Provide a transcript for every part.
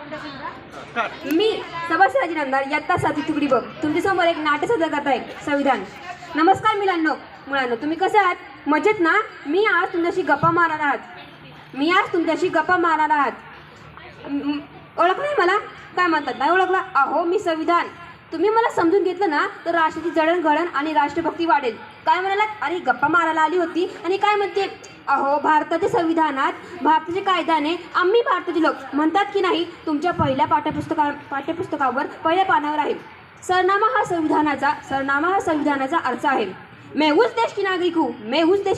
मी सभासदाची नंतर इयत्ता 7वी तुकडी बघ तुमच्यासमोर एक नाट्य सादर करत आहे. संविधान. नमस्कार मुलांनो, तुम्ही कसे आहात? मजेत ना? मी आज तुमच्याशी गप्पा मारणार आहात. ओळखलं नाही मला? काय म्हणतात? नाही ओळखला? अहो, मी संविधान. तुम्ही मला समजून घेतलं ना तर राष्ट्राची जडणघडण आणि राष्ट्रभक्ती वाढेल. काय म्हणालात? अरे गप्पा मारायला आली होती आणि काय म्हणते? अहो, भारताच्या संविधानात भारताच्या कायद्याने आम्ही भारताचे लोक म्हणतात की नाही तुमच्या पहिल्या पाठ्यपुस्तकावर पहिल्या पानावर आहे. सरनामा हा संविधानाचा अर्थ आहे. मैं उस देश की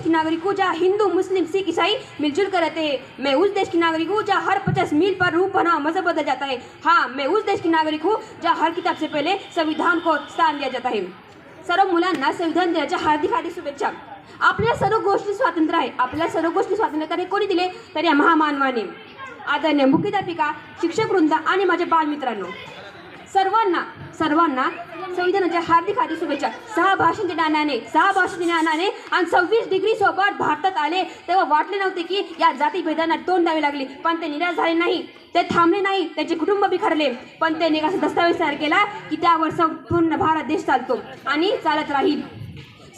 नागरिक हूँ जहाँ हिंदू मुस्लिम सिख ईसाई मिलजुल कर रहते हैं. मैं उस देश की नागरिक हूँ जहाँ हर 50 मील पर रूप बना मजहब बदल जाता है. हाँ, मैं उस देश की नागरिक हूँ जहाँ हर किताब से पहले संविधान को स्थान दिया जाता है. सर्व मुलांना संविधान दिनाच्या हार्दिक शुभेच्छा. आपल्या सर्व गोष्टी स्वातंत्र्य आहे. आपल्या सर्व गोष्टी स्वातंत्र्याने कोणी दिले? तर या महामानवाने. आदरणीय मुख्याध्यापिका, शिक्षक वृंद आणि माझे बालमित्रांनो, सर्वांना संविधानाच्या हार्दिक शुभेच्छा. 6 भाषण देण्याने आणि 26 डिग्री सोबत भारतात आले तेव्हा वाटले नव्हते की या जातीभेदांना तोंड द्यावे लागले. पण ते निराश झाले नाही, ते थांबले नाही, त्यांचे कुटुंब बिखरले. पण त्यांनी असा दस्तावेज तयार केला की त्यावर संपूर्ण भारत देश चालतो आणि चालत राहील.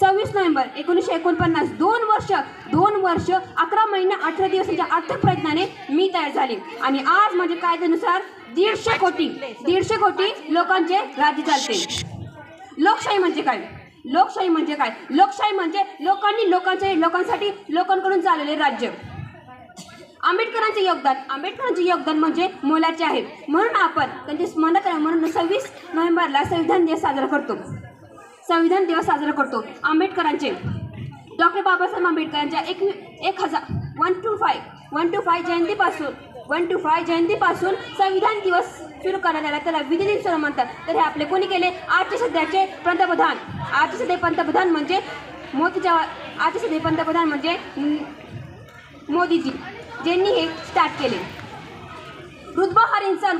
26 नोव्हेंबर 1949 2 वर्ष 11 महिने 18 दिवसांच्या अथक प्रयत्नाने मी तयार झाले आणि आज माझ्या कायद्यानुसार 150 कोटी लोकांचे राज्य चालते. लोकशाही म्हणजे काय? लोकशाही म्हणजे लोकांसाठी लोकांकडून चाललेले राज्य. आंबेडकरांचे योगदान म्हणजे मोलाचे आहे. म्हणून आपण त्यांच्या स्मरणार्थ म्हणून 26 नोव्हेंबरला संविधान दिवस साजरा करतो. आंबेडकरांचे डॉक्टर बाबासाहेब आंबेडकरांच्या 125 जयंतीपासून संविधान दिवस सुरू करण्यात आला. त्याला विधी दिन सुरू म्हणतात. तर हे आपले कोणी केले? आजचे सध्याचे पंतप्रधान म्हणजे मोदीजी, ज्यांनी हे स्टार्ट केले. रुतबा हर इंसान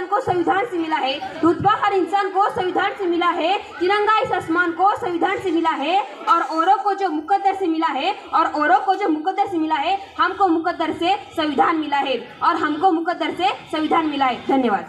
को संविधान से मिला है. तिरंगा इस आसमान को संविधान से मिला है और औरों को जो मुकद्दर से मिला है हमको मुकद्दर से संविधान मिला है. धन्यवाद.